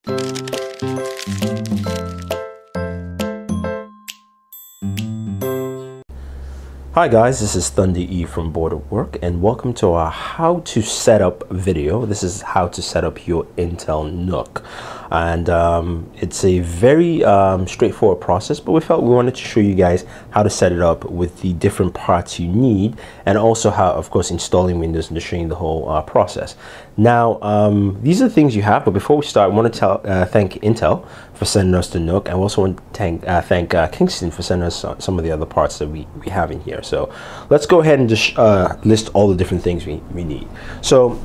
Hi guys, this is Thunder E from Board at Work, and welcome to our how to set up video. This is how to set up your Intel NUC, and it's a very straightforward process, but we felt we wanted to show you guys how to set it up with the different parts you need, and also how, of course, installing Windows and just showing the whole process. Now, these are the things you have, but before we start, I want to thank Intel for sending us the NUC, and we also want to thank Kingston for sending us some of the other parts that we have in here. So let's go ahead and just list all the different things we need. So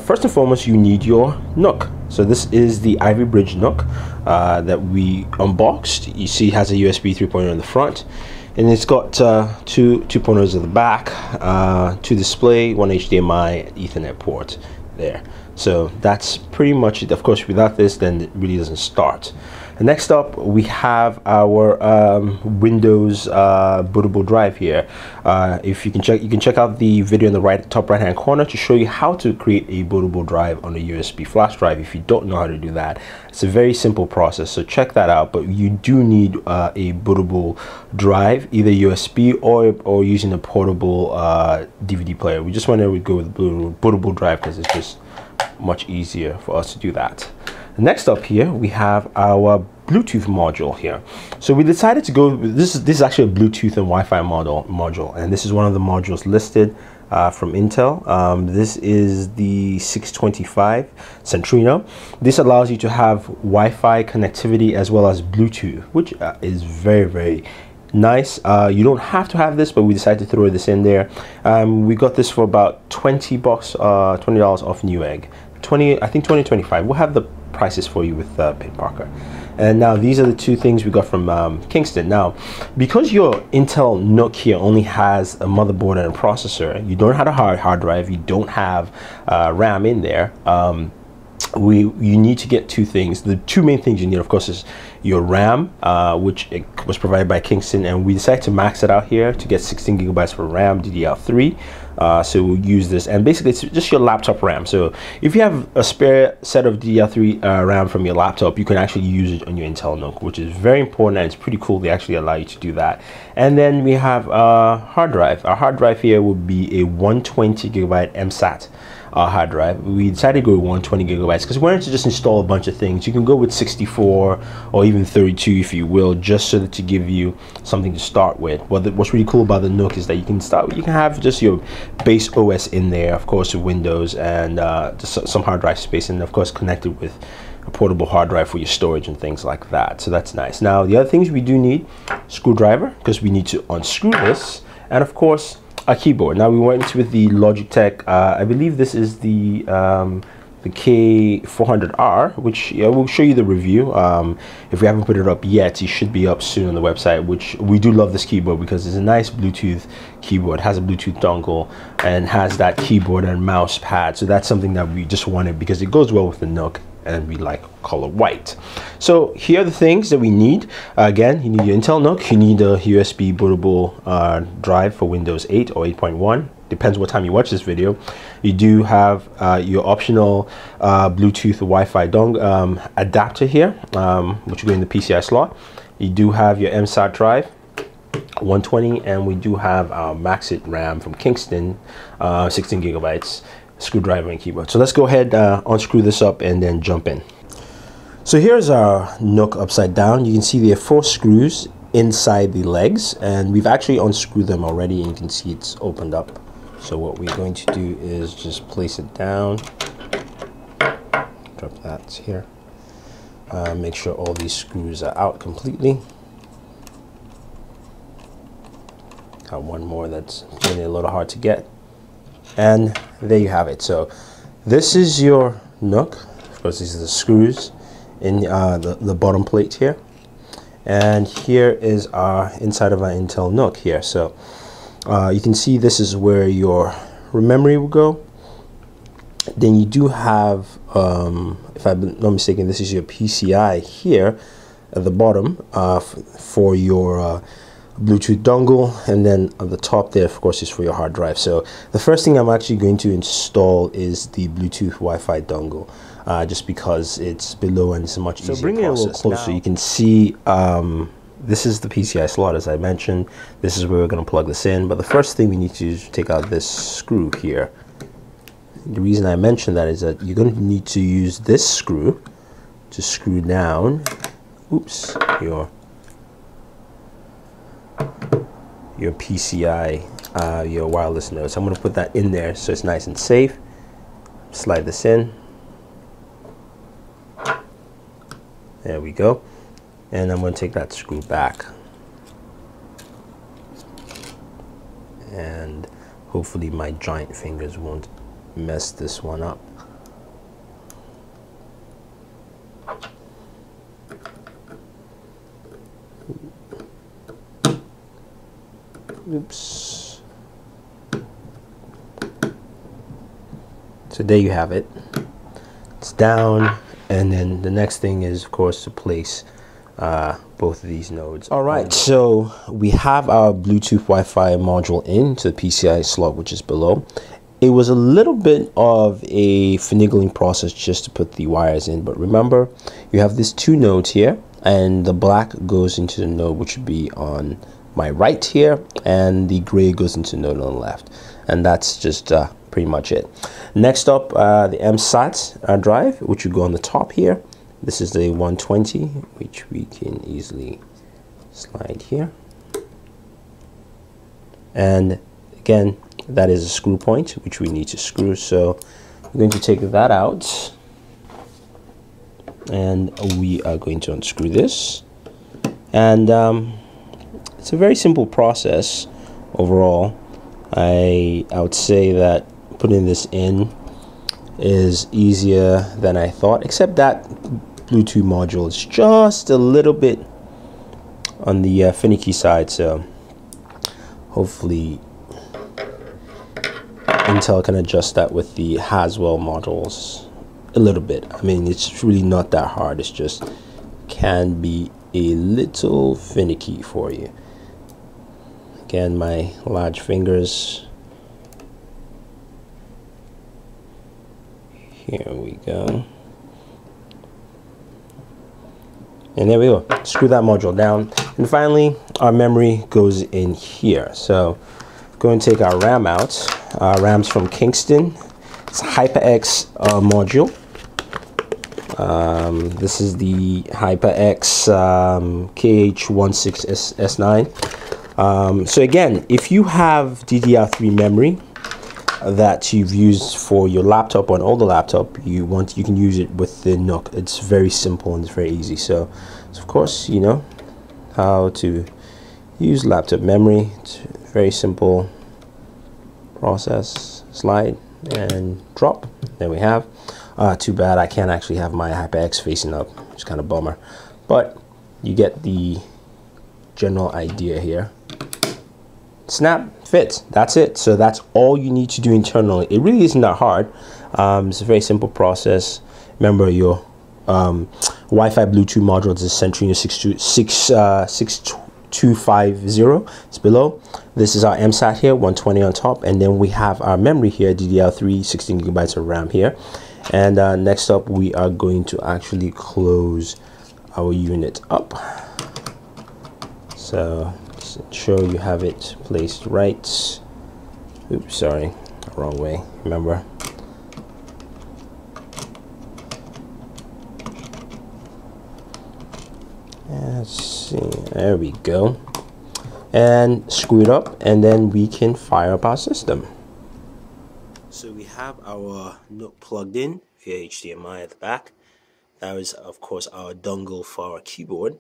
first and foremost, you need your NUC. So this is the Ivy Bridge NUC that we unboxed. You see it has a USB 3.0 in the front, and it's got two 2.0s at the back, two display, one HDMI, Ethernet port there. So that's pretty much it. Of course, without this, then it really doesn't start. And next up, we have our Windows bootable drive here. If you can check out the video in the top right hand corner to show you how to create a bootable drive on a USB flash drive. If you don't know how to do that, it's a very simple process, so check that out. But you do need a bootable drive, either USB or using a portable DVD player. We just wanted to go with bootable drive because it's just much easier for us to do that. Next up here, we have our Bluetooth module here. So we decided to go with this is actually a Bluetooth and Wi-Fi module, and this is one of the modules listed from Intel. This is the 625 Centrino. This allows you to have Wi-Fi connectivity as well as Bluetooth, which is very nice. You don't have to have this, but we decided to throw this in there. We got this for about $20 off Newegg. I think 2025. We'll have the prices for you with Pitt Parker. And now these are the two things we got from Kingston. Now, because your Intel NUC here only has a motherboard and a processor, you don't have a hard drive, you don't have RAM in there, you need to get two things. The two main things you need, of course, is your RAM, which was provided by Kingston, and we decided to max it out here to get 16 gigabytes for RAM, DDR3. So we'll use this, and basically it's just your laptop RAM. So if you have a spare set of DDR3 RAM from your laptop, you can actually use it on your Intel NUC, which is very important, and it's pretty cool they actually allow you to do that. And then we have a hard drive. Our hard drive here would be a 120 gigabyte MSAT hard drive. We decided to go with 120 gigabytes because we wanted to just install a bunch of things. You can go with 64 or even 32 if you will, just so that to give you something to start with. What's really cool about the NUC is that you can have just your base OS in there, of course, with Windows, and just some hard drive space, and of course connected with a portable hard drive for your storage and things like that. So that's nice. Now the other things we do need: screwdriver, because we need to unscrew this, and of course a keyboard. Now we went with the Logitech, I believe this is the K400R, which we'll show you the review. If we haven't put it up yet, it should be up soon on the website, which we do love this keyboard because it's a nice Bluetooth keyboard. It has a Bluetooth dongle and has that keyboard and mouse pad. So that's something that we just wanted because it goes well with the NUC, and we like color white. So here are the things that we need. Again, you need your Intel NUC, you need a USB bootable drive for Windows 8 or 8.1, depends what time you watch this video. You do have your optional Bluetooth Wi-Fi dongle adapter here, which will go in the PCI slot. You do have your MSAT drive, 120, and we do have our Maxit RAM from Kingston, 16 gigabytes, screwdriver and keyboard. So let's go ahead, unscrew this up and then jump in. So here's our NUC upside down. You can see there are 4 screws inside the legs, and we've actually unscrewed them already, and you can see it's opened up. So what we're going to do is just place it down, drop that here, make sure all these screws are out completely. Got one more that's getting a little hard to get. And there you have it. So this is your NUC. Of course, these are the screws in the bottom plate here. And here is our inside of our Intel NUC here. So you can see this is where your memory will go. Then you do have, if I'm not mistaken, this is your PCI here at the bottom for your Bluetooth dongle, and then on the top there, of course, is for your hard drive. So the first thing I'm actually going to install is the Bluetooth Wi-Fi dongle. just because it's below and it's a much easier process. So bring it a little closer, now. you can see this is the PCI slot, as I mentioned. This is where we're going to plug this in, but the first thing we need to do is take out this screw here. The reason I mentioned that is that you're going to need to use this screw to screw down, oops, your PCI, your wireless node. So I'm going to put that in there so it's nice and safe. Slide this in. There we go. And I'm going to take that screw back. And hopefully my giant fingers won't mess this one up. Oops. So there you have it. It's down, and then the next thing is, of course, to place both of these nodes. All right, so we have our Bluetooth Wi-Fi module into the PCI slot, which is below. It was a little bit of a finagling process just to put the wires in, but remember, you have these two nodes here, and the black goes into the node which would be on my right here, and the gray goes into the node on the left, and that's just pretty much it. Next up, the MSAT drive, which would go on the top here. This is the 120, which we can easily slide here. And again, that is a screw point, which we need to screw. So we're going to take that out, and we are going to unscrew this. And it's a very simple process overall. I would say that putting this in is easier than I thought, except that Bluetooth module is just a little bit on the finicky side, so hopefully Intel can adjust that with the Haswell modules a little bit. I mean, it's really not that hard, it's just can be a little finicky for you. Again, my large fingers. Here we go. And there we go. Screw that module down. And finally, our memory goes in here. So going to take our RAM out. RAM's from Kingston. It's a HyperX module. This is the HyperX KH16S9. So again, if you have DDR3 memory that you've used for your laptop or an older laptop, you can use it with the NUC. It's very simple and it's very easy. So of course, you know how to use laptop memory. It's a very simple process. Slide and drop. There we have. Too bad I can't actually have my HyperX facing up. It's kind of bummer, but you get the general idea here. Snap, fit, that's it. So that's all you need to do internally. It really isn't that hard. It's a very simple process. Remember, your Wi-Fi Bluetooth module is Centrino 6250. It's below. This is our MSAT here, 120 on top, and then we have our memory here, DDR3, 16 gigabytes of RAM here. And next up, we are going to actually close our unit up. So just ensure you have it placed right. Oops, sorry, wrong way. Remember. Let's see, there we go. And screw it up, and then we can fire up our system. So we have our NUC plugged in via HDMI at the back. That is, of course, our dongle for our keyboard.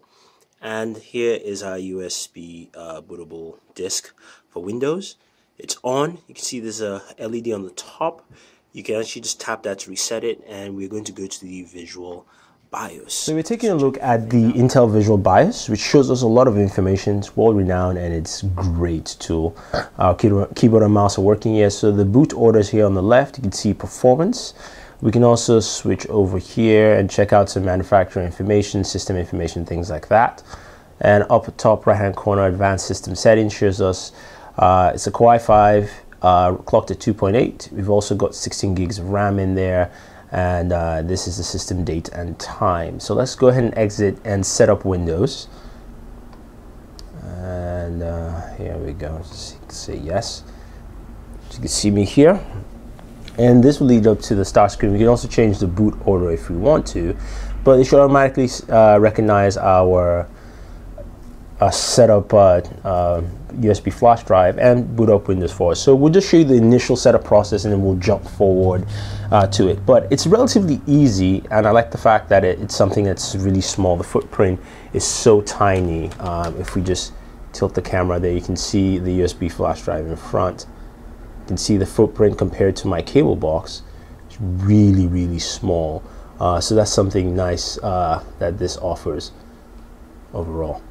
And here is our USB bootable disk for Windows. It's on. You can see there's a LED on the top. You can actually just tap that to reset it, and we're going to go to the Visual BIOS. So we're taking a look at the Intel Visual BIOS, which shows us a lot of information. It's world-renowned and it's a great tool. Our keyboard and mouse are working here. So the boot order is here on the left. You can see performance. We can also switch over here and check out some manufacturer information, system information, things like that. And up top right-hand corner, advanced system settings shows us it's a Core i5, clocked at 2.8. We've also got 16 gigs of RAM in there. and this is the system date and time. So let's go ahead and exit and set up Windows. And here we go. Just say yes. So you can see me here, and this will lead up to the start screen. We can also change the boot order if we want to, but it should automatically recognize our setup USB flash drive and boot up Windows for us. So we'll just show you the initial setup process, and then we'll jump forward to it. But it's relatively easy, and I like the fact that it's something that's really small. The footprint is so tiny. If we just tilt the camera there, you can see the USB flash drive in front. You can see the footprint compared to my cable box. It's really, really small. So that's something nice that this offers overall.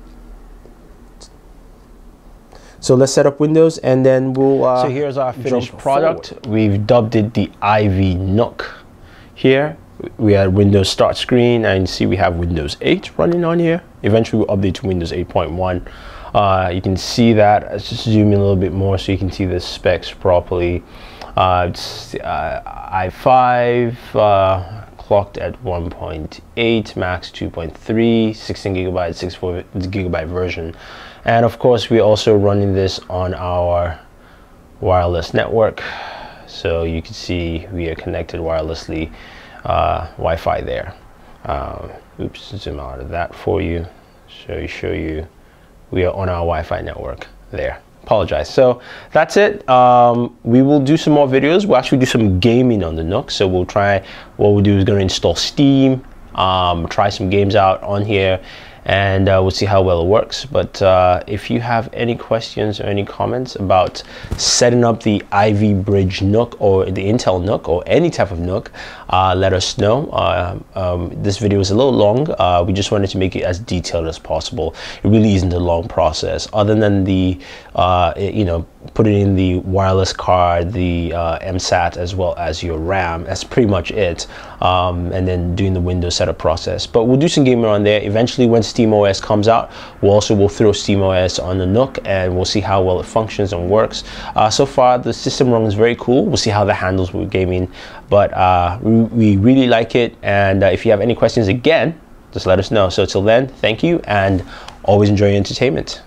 So let's set up Windows, and then we'll so here's our finished product forward. We've dubbed it the IV NUC. Here we had Windows start screen, and you see we have Windows 8 running on here. Eventually we'll update to Windows 8.1. You can see that. Let's just zoom in a little bit more so you can see the specs properly. It's i5 clocked at 1.8, max 2.3, 16 gigabyte, 64 gigabyte version. And of course, we're also running this on our wireless network. So you can see we are connected wirelessly, Wi-Fi there. Oops, zoom out of that for you. Show you we are on our Wi-Fi network there. Apologize. So that's it. We will do some more videos. We'll actually do some gaming on the NUC. So we'll try, what we'll do is going to install Steam, try some games out on here, and we'll see how well it works. But if you have any questions or any comments about setting up the Ivy Bridge NUC or the Intel NUC or any type of NUC, let us know. This video is a little long. We just wanted to make it as detailed as possible. It really isn't a long process, other than the putting in the wireless card, the MSAT, as well as your RAM. That's pretty much it. And then doing the Windows setup process. But we'll do some gaming on there. Eventually, when SteamOS comes out, we'll throw SteamOS on the NUC, and we'll see how well it functions and works. So far, the system runs very cool. We'll see how that handles with gaming. But we really like it. And if you have any questions, again, just let us know. So till then, thank you, and always enjoy your entertainment.